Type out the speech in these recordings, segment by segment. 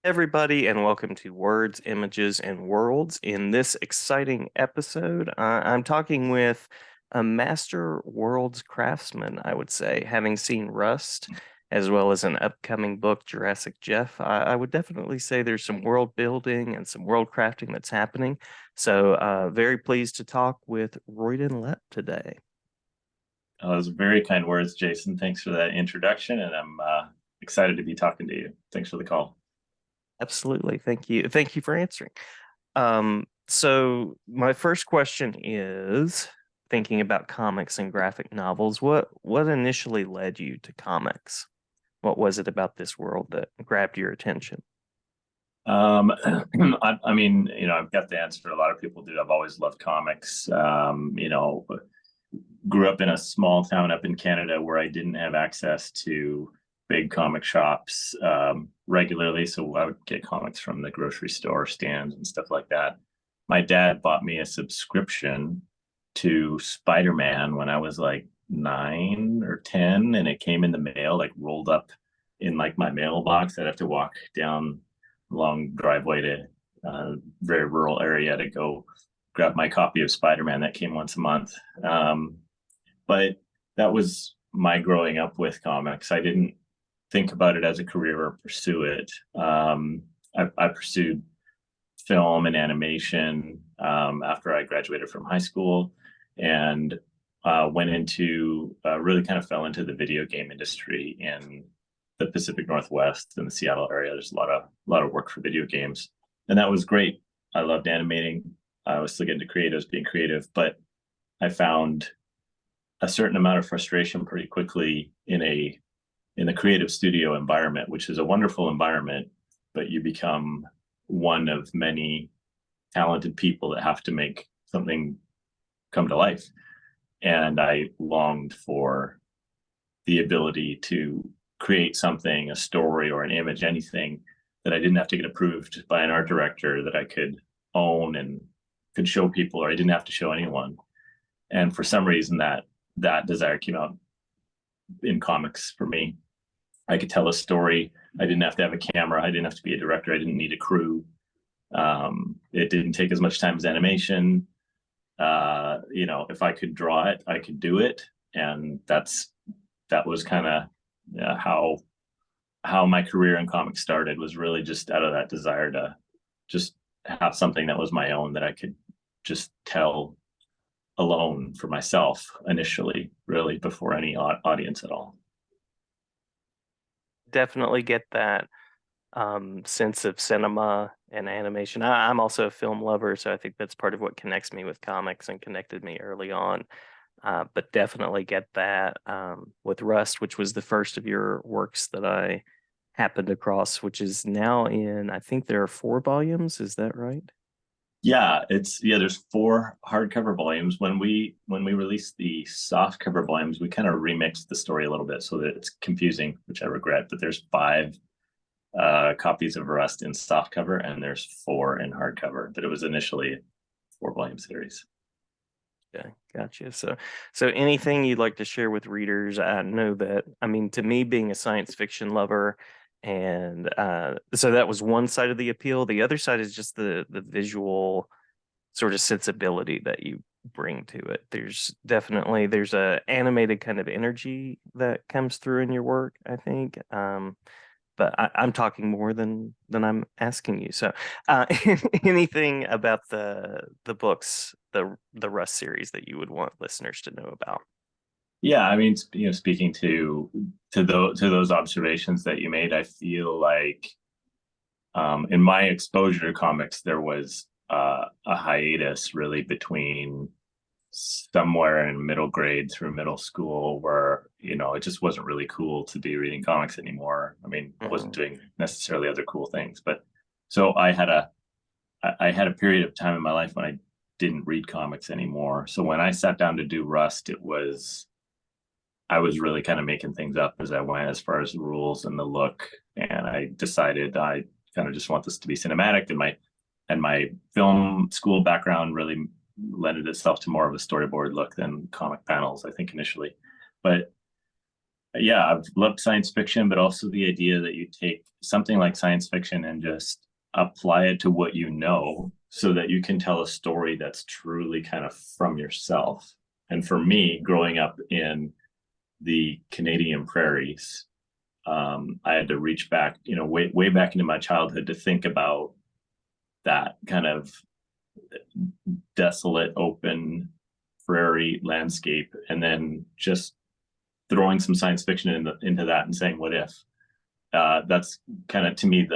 Everybody, and welcome to Words, Images, and Worlds. In this exciting episode, I'm talking with a master worlds craftsman, I would say. Having seen Rust, as well as an upcoming book, Jurassic Jeff, I would definitely say there's some world building and some world crafting that's happening. So, very pleased to talk with Royden Lepp today. Those are very kind words, Jason. Thanks for that introduction, and I'm excited to be talking to you. Thanks for the call. Absolutely. Thank you. Thank you for answering. So my first question is thinking about comics and graphic novels. What initially led you to comics? What was it about this world that grabbed your attention? I mean, I've got the answer a lot of people do. I've always loved comics. Grew up in a small town up in Canada where I didn't have access to big comic shops regularly, so I would get comics from the grocery store stands and stuff like that. My dad bought me a subscription to Spider-Man when I was like 9 or 10, and it came in the mail, like rolled up in like my mailbox. I'd have to walk down a long driveway to a very rural area to go grab my copy of Spider-Man that came once a month. But that was my growing up with comics. I didn't think about it as a career or pursue it. I pursued film and animation after I graduated from high school, and went into really kind of fell into the video game industry in the Pacific Northwest and the Seattle area. There's a lot of work for video games, and that was great. I loved animating. I was still getting to creatives, being creative, but I found a certain amount of frustration pretty quickly in the creative studio environment, which is a wonderful environment, but you become one of many talented people that have to make something come to life. And I longed for the ability to create something, a story or an image, anything that I didn't have to get approved by an art director, that I could own and could show people, or I didn't have to show anyone. And for some reason that desire came out in comics for me. I could tell a story. I didn't have to have a camera. I didn't have to be a director. I didn't need a crew. It didn't take as much time as animation. If I could draw it, I could do it. And that was kind of how my career in comics started, was really just out of that desire to just have something that was my own, that I could just tell alone for myself initially, really, before any audience at all. Definitely get that sense of cinema and animation. I'm also a film lover, so I think that's part of what connects me with comics and connected me early on. But definitely get that with Rust, which was the first of your works that I happened across, which is now in, I think there are 4 volumes. Is that right? There's 4 hardcover volumes. When we released the soft cover volumes, we kind of remixed the story a little bit so that it's confusing, which I regret. But there's 5 copies of Rust in soft cover, and there's 4 in hardcover. But it was initially a 4 volume series. Okay, gotcha. So anything you'd like to share with readers? I know that, I mean, to me, being a science fiction lover, and so that was one side of the appeal. The other side is just the visual sort of sensibility that you bring to it. There's a animated kind of energy that comes through in your work, I think. But I'm talking more than I'm asking you. So, anything about the books, the Rust series, that you would want listeners to know about? Yeah, I mean, speaking to those observations that you made, I feel like in my exposure to comics, there was a hiatus really between somewhere in middle grade through middle school, where it just wasn't really cool to be reading comics anymore. I mean, I wasn't Mhm. doing necessarily other cool things, but so I had a period of time in my life when I didn't read comics anymore. So when I sat down to do Rust, I was really kind of making things up as I went, as far as the rules and the look. And I decided I kind of just want this to be cinematic, and my film school background really lended itself to more of a storyboard look than comic panels, I think, initially. But Yeah, I've loved science fiction, but also the idea that you take something like science fiction and just apply it to what you know so that you can tell a story that's truly kind of from yourself. And for me, growing up in the Canadian prairies, I had to reach back, way back into my childhood to think about that kind of desolate, open prairie landscape, and then just throwing some science fiction into that and saying, "What if?" That's kind of to me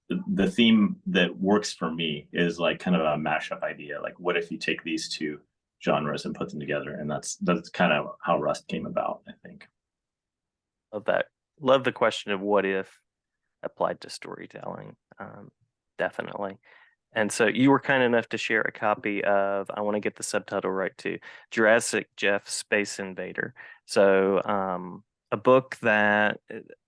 the theme that works for me is like kind of a mashup idea. Like, what if you take these two genres and put them together? And that's kind of how Rust came about, I think. Love that. Love the question of what if applied to storytelling. Definitely. And so you were kind enough to share a copy of, I want to get the subtitle right too, Jurassic Jeff Space Invader. So a book that,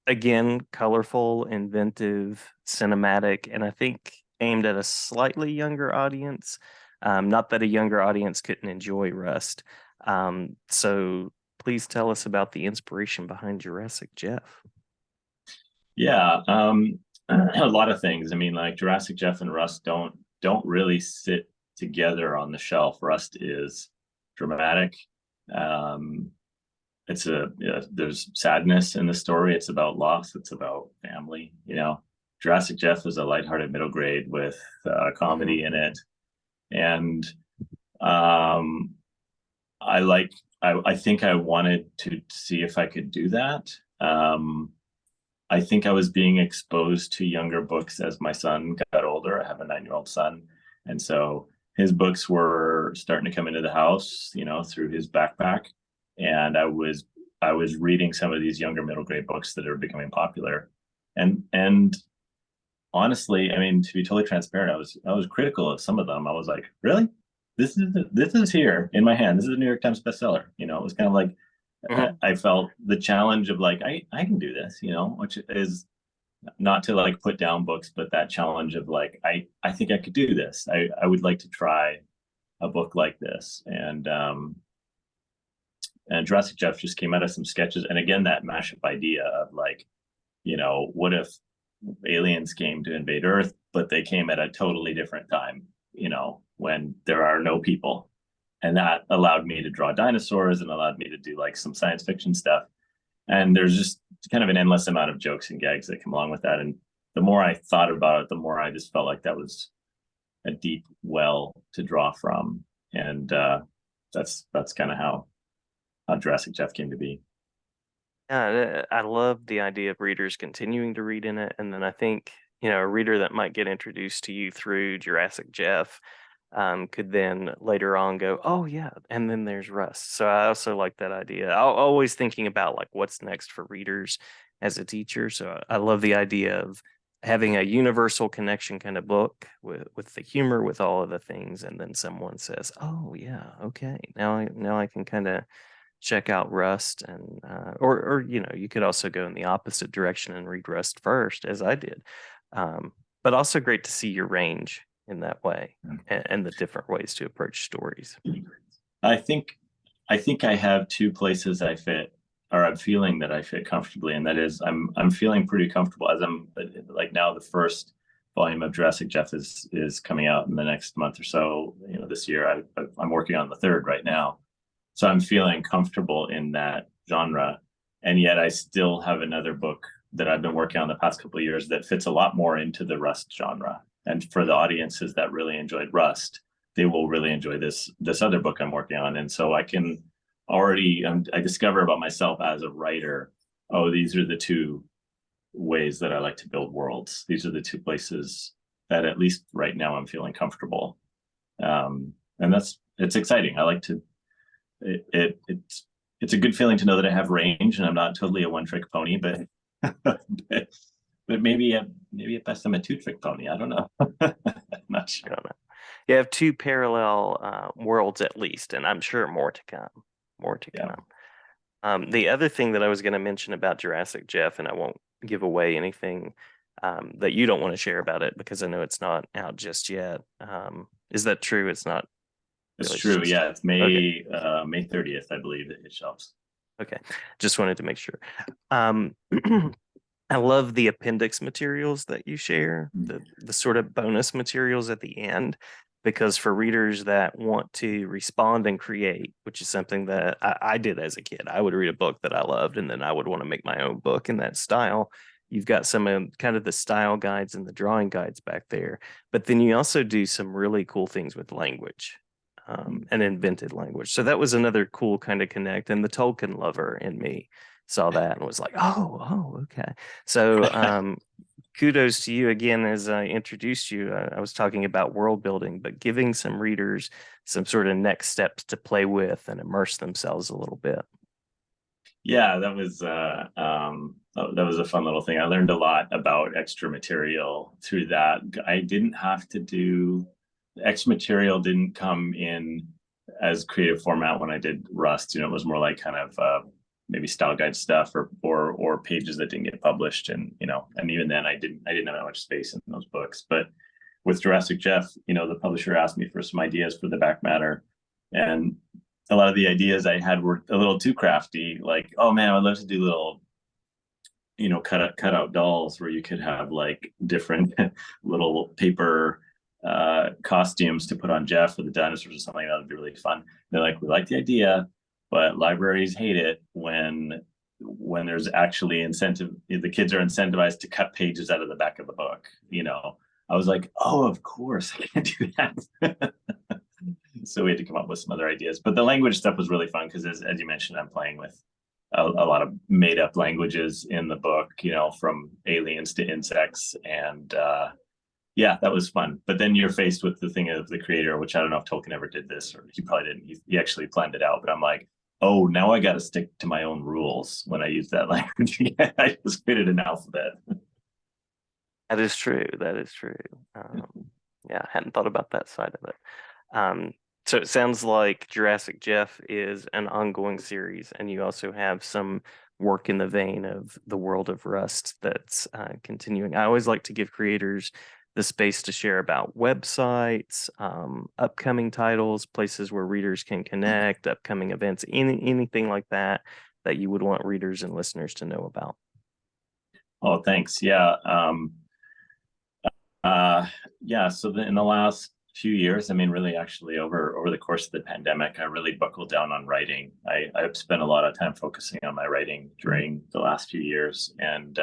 again, colorful, inventive, cinematic, and I think aimed at a slightly younger audience. Not that a younger audience couldn't enjoy Rust. So please tell us about the inspiration behind Jurassic Jeff. Yeah, a lot of things. I mean, like Jurassic Jeff and Rust don't really sit together on the shelf. Rust is dramatic. Um, there's sadness in the story. It's about loss. It's about family. Jurassic Jeff is a lighthearted middle grade with Mhm. comedy in it, and um, I like. I think I wanted to see if I could do that. I think I was being exposed to younger books as my son got older. I have a 9-year-old son. And so his books were starting to come into the house, through his backpack. And I was reading some of these younger middle grade books that are becoming popular. And honestly, I mean, to be totally transparent, I was critical of some of them. I was like, really? This is here in my hand. This is a New York Times bestseller. It was kind of like Mhm. I felt the challenge of like I can do this, which is not to like put down books, but that challenge of like I think I could do this. I would like to try a book like this, and Jurassic Jeff just came out of some sketches, and again that mashup idea of like what if aliens came to invade Earth, but they came at a totally different time, when there are no people, and that allowed me to draw dinosaurs and allowed me to do like some science fiction stuff. And there's just kind of an endless amount of jokes and gags that come along with that. And the more I thought about it, the more I just felt like that was a deep well to draw from. And that's kind of how Jurassic Jeff came to be. Yeah, I love the idea of readers continuing to read in it. And then I think, a reader that might get introduced to you through Jurassic Jeff could then later on go, oh, yeah, and then there's Rust. So I also like that idea. Always thinking about like what's next for readers as a teacher. So I love the idea of having a universal connection kind of book with the humor, with all of the things. And then someone says, oh, yeah, okay. Now I can kind of check out Rust and or you could also go in the opposite direction and read Rust first as I did. But also great to see your range in that way and the different ways to approach stories. I think I think I have two places I fit, or I'm feeling that I fit comfortably, and that is I'm feeling pretty comfortable as I'm like now the first volume of Jurassic Jeff is coming out in the next month or so. This year I'm working on the third right now, so I'm feeling comfortable in that genre, and yet I still have another book that I've been working on the past couple of years that fits a lot more into the Rust genre. And for the audiences that really enjoyed Rust, they will really enjoy this other book I'm working on. And so I can already I discover about myself as a writer, oh, these are the two ways that I like to build worlds. These are the two places that at least right now I'm feeling comfortable. And it's exciting. I like to it's a good feeling to know that I have range and I'm not totally a one trick pony, but but maybe at best I'm a 2-trick pony. I don't know. I'm not I sure. don't know. You have two parallel worlds at least, and I'm sure more to come. More to Yeah. come. The other thing that I was going to mention about Jurassic Jeff, and I won't give away anything that you don't want to share about it because I know it's not out just yet. Is that true? It's not It's really true. just Yeah, it's okay. May 30th, I believe, that it shelves. Okay, just wanted to make sure. Um, I love the appendix materials that you share, the sort of bonus materials at the end, because for readers that want to respond and create, which is something that I did as a kid, I would read a book that I loved and then I would want to make my own book in that style. You've got some kind of the style guides and the drawing guides back there, but then you also do some really cool things with language. And invented language. So that was another cool kind of connect. And the Tolkien lover in me saw that and was like, oh, okay. So kudos to you again. As I introduced you, I was talking about world building, but giving some readers some sort of next steps to play with and immerse themselves a little bit. Yeah, that was a fun little thing. I learned a lot about extra material through that. I didn't have to do extra material didn't come in as creative format when I did Rust. You know, it was more like kind of maybe style guide stuff or pages that didn't get published. And you know, and even then I didn't have that much space in those books. But with Jurassic Jeff, you know, the publisher asked me for some ideas for the back matter, and a lot of the ideas I had were a little too crafty. Like, oh man, I'd love to do little, you know, cut out dolls where you could have like different little paper costumes to put on Jeff or the dinosaurs or something. That would be really fun. They're like, we like the idea, but libraries hate it when there's actually incentive. The kids are incentivized to cut pages out of the back of the book. You know, I was like, oh, of course I can do that. So we had to come up with some other ideas. But the language stuff was really fun because, as you mentioned, I'm playing with a lot of made up languages in the book, you know, from aliens to insects. And yeah, that was fun. But then you're faced with the thing of the creator, which I don't know if Tolkien ever did this, or he probably didn't. He actually planned it out. But I'm like, oh, now I got to stick to my own rules when I use that language. I just created an alphabet. That is true. That is true. Yeah, I hadn't thought about that side of it. Um, so it sounds like Jurassic Jeff is an ongoing series, and you also have some work in the vein of the world of Rust that's continuing. I always like to give creators the space to share about websites, upcoming titles, places where readers can connect, upcoming events, anything like that that you would want readers and listeners to know about. Oh, thanks. Yeah. Uh, yeah. So in the last few years, I mean, really, actually, over the course of the pandemic, I really buckled down on writing. I've spent a lot of time focusing on my writing during the last few years, and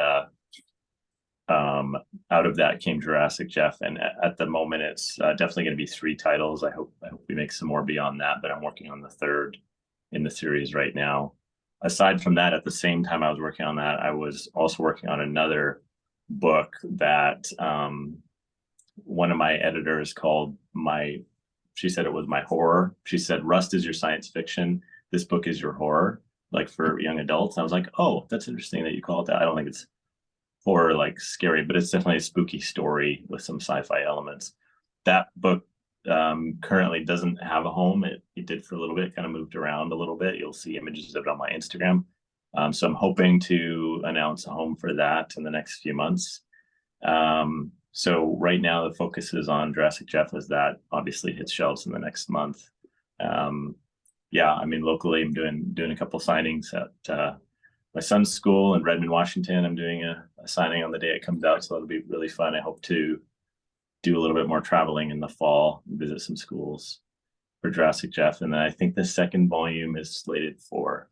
out of that came Jurassic Jeff. And at the moment, it's definitely going to be 3 titles. I hope we make some more beyond that, but I'm working on the third in the series right now. Aside from that, at the same time I was working on that, I was also working on another book that one of my editors called my, she said it was my horror. She said, Rust is your science fiction. This book is your horror, like for young adults. I was like, oh, that's interesting that you call it that. I don't think it's horror like scary, but it's definitely a spooky story with some sci-fi elements. That book currently doesn't have a home. It did for a little bit, kind of moved around a little bit. You'll see images of it on my Instagram. So I'm hoping to announce a home for that in the next few months. So right now the focus is on Jurassic Jeff as that obviously hits shelves in the next month. Yeah, I mean locally I'm doing a couple signings at my son's school in Redmond, Washington. I'm doing a signing on the day it comes out, so that'll be really fun. I hope to do a little bit more traveling in the fall, visit some schools for Jurassic Jeff, and then I think the second volume is slated for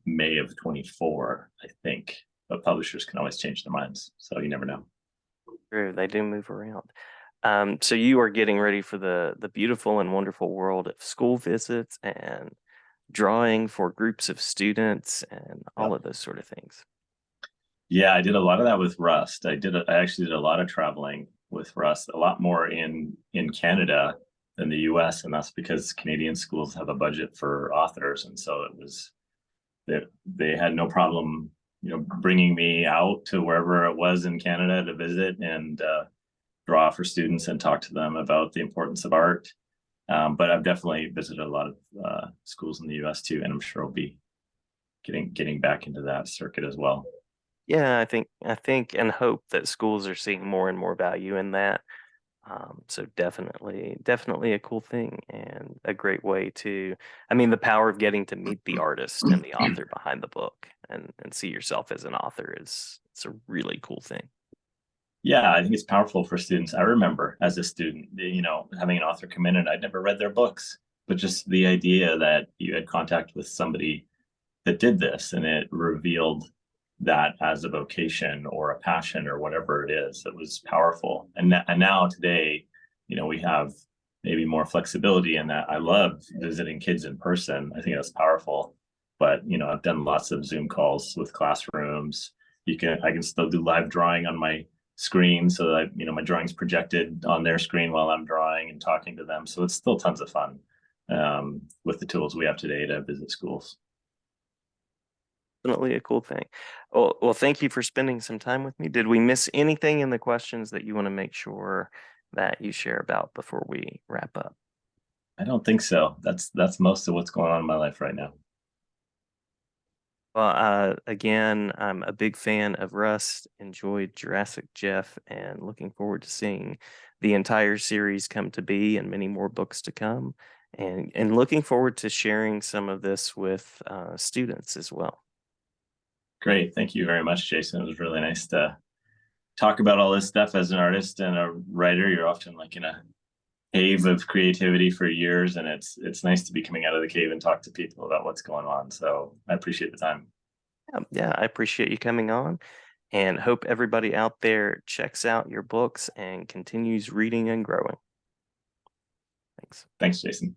May of 24, I think. But publishers can always change their minds, so you never know. True, they do move around. So you are getting ready for the beautiful and wonderful world of school visits and drawing for groups of students and all Yep. of those sort of things. Yeah, I did a lot of that with Rust. I actually did a lot of traveling with Rust, a lot more in Canada than the US, and that's because Canadian schools have a budget for authors, and so it was they had no problem, you know, bringing me out to wherever it was in Canada to visit and draw for students and talk to them about the importance of art. But I've definitely visited a lot of schools in the US too, and I'm sure I'll be getting back into that circuit as well. Yeah, I think and hope that schools are seeing more and more value in that. So definitely a cool thing and a great way to, I mean, the power of getting to meet the artist and the author behind the book and see yourself as an author is, it's a really cool thing. Yeah, I think it's powerful for students. I remember as a student, having an author come in and I'd never read their books, but just the idea that you had contact with somebody that did this and it revealed that as a vocation or a passion or whatever it is, it was powerful. And now today, we have maybe more flexibility in that. I love visiting kids in person. I think that's powerful. But I've done lots of Zoom calls with classrooms. I can still do live drawing on my screen so that my drawing's projected on their screen while I'm drawing and talking to them. So it's still tons of fun with the tools we have today to visit schools. Definitely a cool thing. Well, thank you for spending some time with me. Did we miss anything in the questions that you want to make sure that you share about before we wrap up? I don't think so. That's most of what's going on in my life right now. Well, again, I'm a big fan of Rust, enjoyed Jurassic Jeff, and looking forward to seeing the entire series come to be and many more books to come. And looking forward to sharing some of this with students as well. Great. Thank you very much, Jason. It was really nice to talk about all this stuff as an artist and a writer. You're often like in a cave of creativity for years, and it's nice to be coming out of the cave and talk to people about what's going on. So I appreciate the time. Yeah, I appreciate you coming on and hope everybody out there checks out your books and continues reading and growing. Thanks. Thanks, Jason.